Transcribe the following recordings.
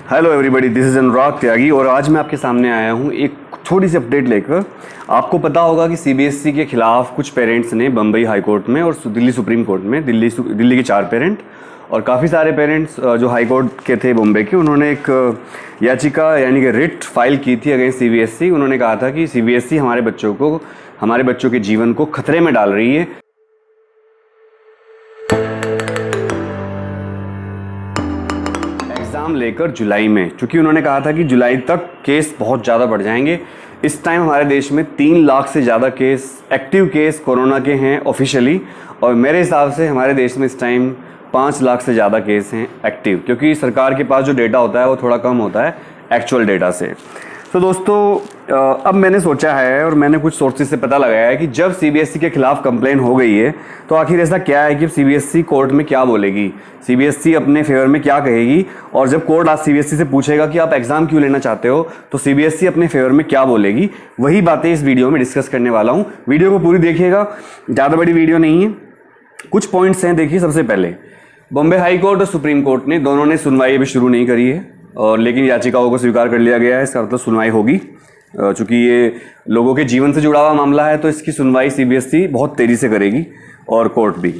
Hello everybody, this is अनुराग त्यागी और आज मैं आपके सामने आया हूँ एक थोड़ी सी अपडेट लेकर। आपको पता होगा कि सीबीएसई के खिलाफ कुछ पेरेंट्स ने बम्बई हाई कोर्ट में और दिल्ली सुप्रीम कोर्ट में, दिल्ली के 4 पेरेंट और काफ़ी सारे पेरेंट्स जो हाई कोर्ट के थे बॉम्बे के, उन्होंने एक याचिका यानी कि रिट फाइल की थी अगेंस्ट सीबीएसई। उन्होंने कहा था कि सीबीएसई हमारे बच्चों के जीवन को खतरे में डाल रही है। एग्ज़ाम लेकर जुलाई में, क्योंकि उन्होंने कहा था कि जुलाई तक केस बहुत ज़्यादा बढ़ जाएंगे। इस टाइम हमारे देश में 3 लाख से ज़्यादा केस, एक्टिव केस कोरोना के हैं ऑफिशियली, और मेरे हिसाब से हमारे देश में इस टाइम 5 लाख से ज़्यादा केस हैं एक्टिव, क्योंकि सरकार के पास जो डेटा होता है वो थोड़ा कम होता है एक्चुअल डेटा से। तो दोस्तों, अब मैंने सोचा है और मैंने कुछ सोर्सेज से पता लगाया है कि जब सीबीएसई के खिलाफ कंप्लेन हो गई है तो आखिर ऐसा क्या है कि सीबीएसई कोर्ट में क्या बोलेगी, सीबीएसई अपने फेवर में क्या कहेगी, और जब कोर्ट आज सीबीएसई से पूछेगा कि आप एग्जाम क्यों लेना चाहते हो तो सीबीएसई अपने फेवर में क्या बोलेगी, वही बातें इस वीडियो में डिस्कस करने वाला हूँ। वीडियो को पूरी देखिएगा, ज़्यादा बड़ी वीडियो नहीं है, कुछ पॉइंट्स हैं। देखिए, सबसे पहले बॉम्बे हाई कोर्ट और सुप्रीम कोर्ट ने दोनों ने सुनवाई अभी शुरू नहीं करी है, और लेकिन याचिकाओं को स्वीकार कर लिया गया है। इसका मतलब सुनवाई होगी, चूँकि ये लोगों के जीवन से जुड़ा हुआ मामला है तो इसकी सुनवाई सीबीएसई बहुत तेज़ी से करेगी और कोर्ट भी।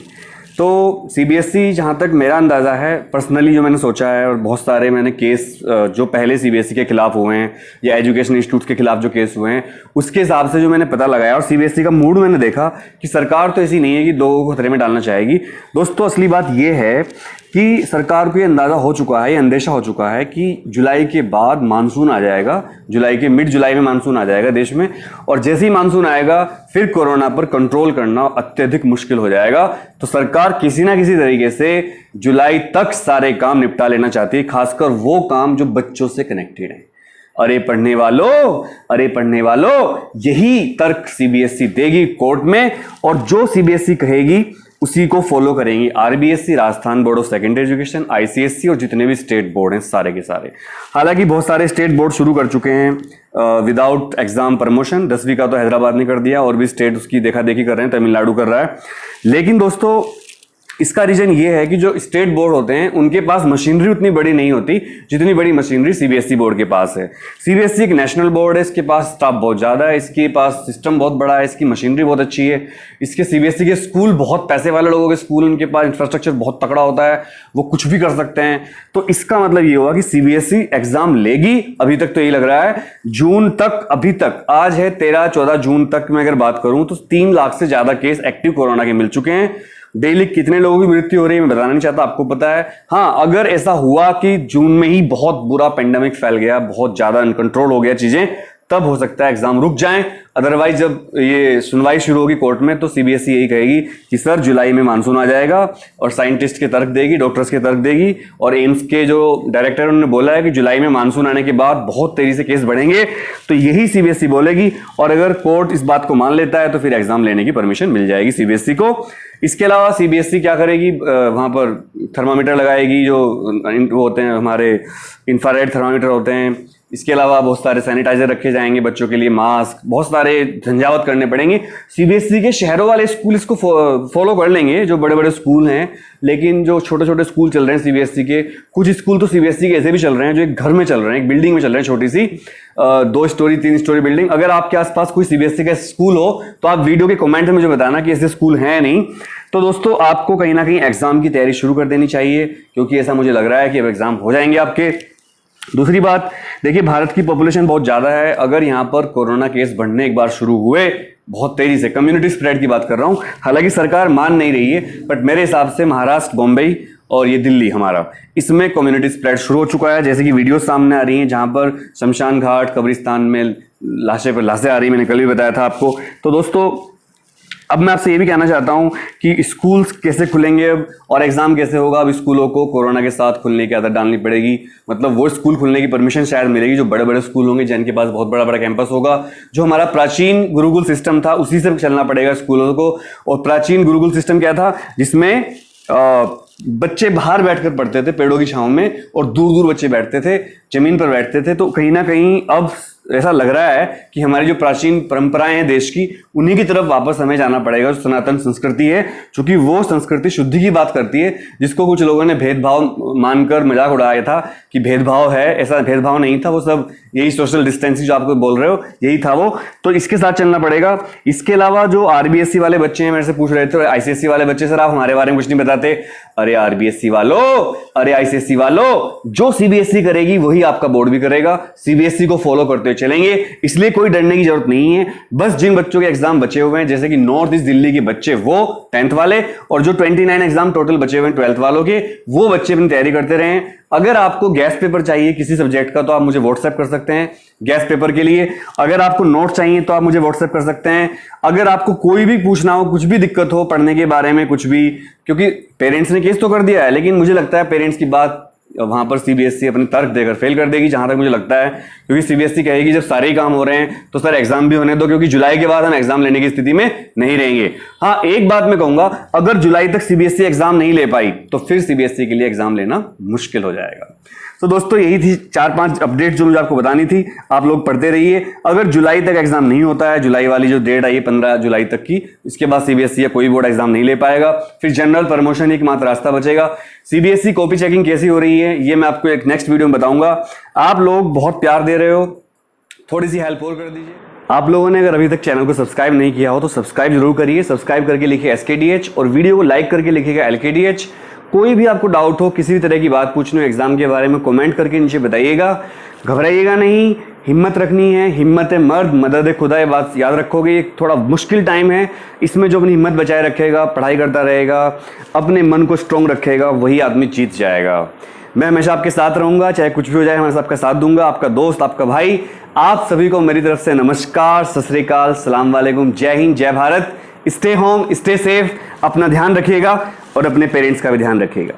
तो सीबीएसई, जहाँ तक मेरा अंदाज़ा है पर्सनली, जो मैंने सोचा है, और बहुत सारे मैंने केस जो पहले सीबीएसई के खिलाफ हुए हैं या एजुकेशन इंस्टीट्यूट के खिलाफ जो केस हुए हैं उसके हिसाब से जो मैंने पता लगाया और सीबीएसई का मूड मैंने देखा कि सरकार तो ऐसी नहीं है कि लोगों को खतरे में डालना चाहेगी। दोस्तों, असली बात यह है कि सरकार को ये अंदाज़ा हो चुका है, ये अंदेशा हो चुका है कि जुलाई के बाद मानसून आ जाएगा, जुलाई के मिड जुलाई में मानसून आ जाएगा देश में, और जैसे ही मानसून आएगा फिर कोरोना पर कंट्रोल करना अत्यधिक मुश्किल हो जाएगा। तो सरकार किसी ना किसी तरीके से जुलाई तक सारे काम निपटा लेना चाहती है, खासकर वो काम जो बच्चों से कनेक्टेड है। अरे पढ़ने वालों, यही तर्क सीबीएसई देगी कोर्ट में, और जो सीबीएसई कहेगी उसी को फॉलो करेंगी RBSE, Rajasthan board of secondary education, ICSE और जितने भी स्टेट बोर्ड हैं सारे के सारे। हालांकि बहुत सारे स्टेट बोर्ड शुरू कर चुके हैं विदाउट एग्जाम प्रमोशन। 10वीं का तो हैदराबाद ने कर दिया, और भी स्टेट उसकी देखा देखी कर रहे हैं, तमिलनाडु कर रहा है। लेकिन दोस्तों, इसका रीजन ये है कि जो स्टेट बोर्ड होते हैं उनके पास मशीनरी उतनी बड़ी नहीं होती जितनी बड़ी मशीनरी सीबीएसई बोर्ड के पास है। सीबीएसई एक नेशनल बोर्ड है, इसके पास स्टाफ बहुत ज़्यादा है, इसके पास सिस्टम बहुत बड़ा है, इसकी मशीनरी बहुत अच्छी है, इसके सीबीएसई के स्कूल बहुत पैसे वाले लोगों के स्कूल, उनके पास इंफ्रास्ट्रक्चर बहुत तगड़ा होता है, वो कुछ भी कर सकते हैं। तो इसका मतलब ये हुआ कि सीबीएसई एग्जाम लेगी। अभी तक तो यही लग रहा है जून तक, अभी तक आज है 13-14 जून तक मैं अगर बात करूं तो 3 लाख से ज्यादा केस एक्टिव कोरोना के मिल चुके हैं। डेली कितने लोगों की मृत्यु हो रही है मैं बताना नहीं चाहता, आपको पता है। हाँ, अगर ऐसा हुआ कि जून में ही बहुत बुरा पेंडेमिक फैल गया, बहुत ज्यादा अनकंट्रोल हो गया चीजें, तब हो सकता है एग्जाम रुक जाएं। अदरवाइज जब ये सुनवाई शुरू होगी कोर्ट में तो सीबीएसई यही कहेगी कि सर जुलाई में मानसून आ जाएगा, और साइंटिस्ट के तर्क देगी, डॉक्टर्स के तर्क देगी, और एम्स के जो डायरेक्टर उन्होंने बोला है कि जुलाई में मानसून आने के बाद बहुत तेजी से केस बढ़ेंगे, तो यही सीबीएसई बोलेगी। और अगर कोर्ट इस बात को मान लेता है तो फिर एग्जाम लेने की परमिशन मिल जाएगी सीबीएसई को। इसके अलावा सीबीएसई क्या करेगी, वहां पर थर्मामीटर लगाएगी, जो वो होते हैं हमारे इंफ्रारेड थर्मामीटर होते हैं। इसके अलावा बहुत सारे सैनिटाइजर रखे जाएंगे बच्चों के लिए, मास्क, बहुत सारे झंझावत करने पड़ेंगे। सीबीएसई के शहरों वाले स्कूल इसको फॉलो कर लेंगे, जो बड़े बड़े स्कूल हैं, लेकिन जो छोटे छोटे स्कूल चल रहे हैं सीबीएसई के, कुछ स्कूल तो सीबीएसई के ऐसे भी चल रहे हैं जो एक घर में चल रहे हैं, एक बिल्डिंग में चल रहे हैं, छोटी सी 2 स्टोरी 3 स्टोरी बिल्डिंग। अगर आपके आसपास कोई सीबीएसई का स्कूल हो तो आप वीडियो के कमेंट में मुझे बताना कि ऐसे स्कूल हैं नहीं। तो दोस्तों, आपको कहीं ना कहीं एग्जाम की तैयारी शुरू कर देनी चाहिए, क्योंकि ऐसा मुझे लग रहा है कि अब एग्जाम हो जाएंगे आपके। दूसरी बात, देखिए, भारत की पॉपुलेशन बहुत ज़्यादा है। अगर यहाँ पर कोरोना केस बढ़ने एक बार शुरू हुए बहुत तेजी से, कम्युनिटी स्प्रेड की बात कर रहा हूँ, हालांकि सरकार मान नहीं रही है, बट मेरे हिसाब से महाराष्ट्र, बॉम्बे और ये दिल्ली हमारा, इसमें कम्युनिटी स्प्रेड शुरू हो चुका है। जैसे कि वीडियो सामने आ रही हैं जहाँ पर शमशान घाट, कब्रिस्तान में लाशें पर लाशें आ रही, मैंने कल भी बताया था आपको। तो दोस्तों, अब मैं आपसे ये भी कहना चाहता हूँ कि स्कूल्स कैसे खुलेंगे अब, और एग्जाम कैसे होगा। अब स्कूलों को कोरोना के साथ खुलने की आदत डालनी पड़ेगी, मतलब वो स्कूल खुलने की परमिशन शायद मिलेगी जो बड़े बड़े स्कूल होंगे, जिनके पास बहुत बड़ा बड़ा कैंपस होगा। जो हमारा प्राचीन गुरुकुल सिस्टम था उसी से चलना पड़ेगा स्कूलों को। और प्राचीन गुरुकुल सिस्टम क्या था, जिसमें बच्चे बाहर बैठकर पढ़ते थे पेड़ों की छांव में, और दूर दूर बच्चे बैठते थे, जमीन पर बैठते थे। तो कहीं ना कहीं अब ऐसा लग रहा है कि हमारी जो प्राचीन परंपराएं हैं देश की, उन्हीं की तरफ वापस हमें जाना पड़ेगा। जो सनातन संस्कृति है, चूंकि वो संस्कृति शुद्धि की बात करती है, जिसको कुछ लोगों ने भेदभाव मानकर मजाक उड़ाया था कि भेदभाव है, ऐसा भेदभाव नहीं था, वो सब यही सोशल डिस्टेंसिंग जो आपको बोल रहे हो यही था वो। तो इसके साथ चलना पड़ेगा। इसके अलावा जो आरबीएसई वाले बच्चे हैं मेरे से पूछ रहे थे, आईसीएसई वाले बच्चे, सर आप हमारे बारे में कुछ नहीं बताते। अरे आरबीएसई वालों, अरे आईसीएसई वालों, जो सीबीएसई करेगी वही आपका बोर्ड भी करेगा। सीबीएसई को फॉलो करते हुए चलेंगे, इसलिए कोई डरने की जरूरत नहीं है। बस जिन बच्चों के एग्जाम बचे हुए हैं, जैसे कि नॉर्थ ईस्ट दिल्ली के बच्चे, वो 10th वाले, और जो 29 एग्जाम टोटल बचे हुए हैं 12th वालों के, वो बच्चे अपनी तैयारी करते रहें। अगर आपको गैस पेपर चाहिए किसी सब्जेक्ट का तो आप मुझे व्हाट्सएप कर सकते हैं गैस पेपर के लिए। अगर आपको नोट चाहिए तो आप मुझे व्हाट्सएप कर सकते हैं। अगर आपको कोई भी पूछना हो, कुछ भी दिक्कत हो पढ़ने के बारे में, कुछ भी, क्योंकि पेरेंट्स ने केस तो कर दिया है, लेकिन मुझे लगता है पेरेंट्स की बात वहां पर सीबीएसई अपने तर्क देकर फेल कर देगी, जहां तक मुझे लगता है। क्योंकि सीबीएसई कहेगी जब सारे ही काम हो रहे हैं तो सर एग्जाम भी होने दो, क्योंकि जुलाई के बाद हम एग्जाम लेने की स्थिति में नहीं रहेंगे। हाँ, एक बात मैं कहूंगा, अगर जुलाई तक सीबीएसई एग्जाम नहीं ले पाई तो फिर सीबीएसई के लिए एग्जाम लेना मुश्किल हो जाएगा। तो दोस्तों यही थी 4-5 अपडेट जो मुझे आपको बतानी थी। आप लोग पढ़ते रहिए। अगर जुलाई तक एग्जाम नहीं होता है, जुलाई वाली जो डेट आई है 15 जुलाई तक की, इसके बाद सीबीएसई या कोई बोर्ड एग्जाम नहीं ले पाएगा, फिर जनरल प्रमोशन एक मात्र रास्ता बचेगा। सीबीएसई कॉपी चेकिंग कैसी हो रही है ये मैं आपको एक नेक्स्ट वीडियो में बताऊंगा। आप लोग बहुत प्यार दे रहे हो, थोड़ी सी हेल्प और कर दीजिए। आप लोगों ने अगर अभी तक चैनल को सब्सक्राइब नहीं किया हो तो सब्सक्राइब जरूर करिए। सब्सक्राइब करके लिखिए SKDH और वीडियो को लाइक करके लिखिएगा LKDH। कोई भी आपको डाउट हो, किसी भी तरह की बात पूछनी हो एग्जाम के बारे में, कमेंट करके नीचे बताइएगा। घबराइएगा नहीं, हिम्मत रखनी है। हिम्मत है मर्द, मदद है खुदा, ये बात याद रखोगे। थोड़ा मुश्किल टाइम है, इसमें जो अपनी हिम्मत बचाए रखेगा, पढ़ाई करता रहेगा, अपने मन को स्ट्रॉन्ग रखेगा, वही आदमी जीत जाएगा। मैं हमेशा आपके साथ रहूंगा, चाहे कुछ भी हो जाए, हमेशा आपका साथ दूंगा। आपका दोस्त, आपका भाई। आप सभी को मेरी तरफ से नमस्कार, सत श्री अकाल, सलाम वालेकुम, जय हिंद, जय Bharat. Stay home, stay safe, अपना ध्यान रखिएगा और अपने पेरेंट्स का भी ध्यान रखिएगा।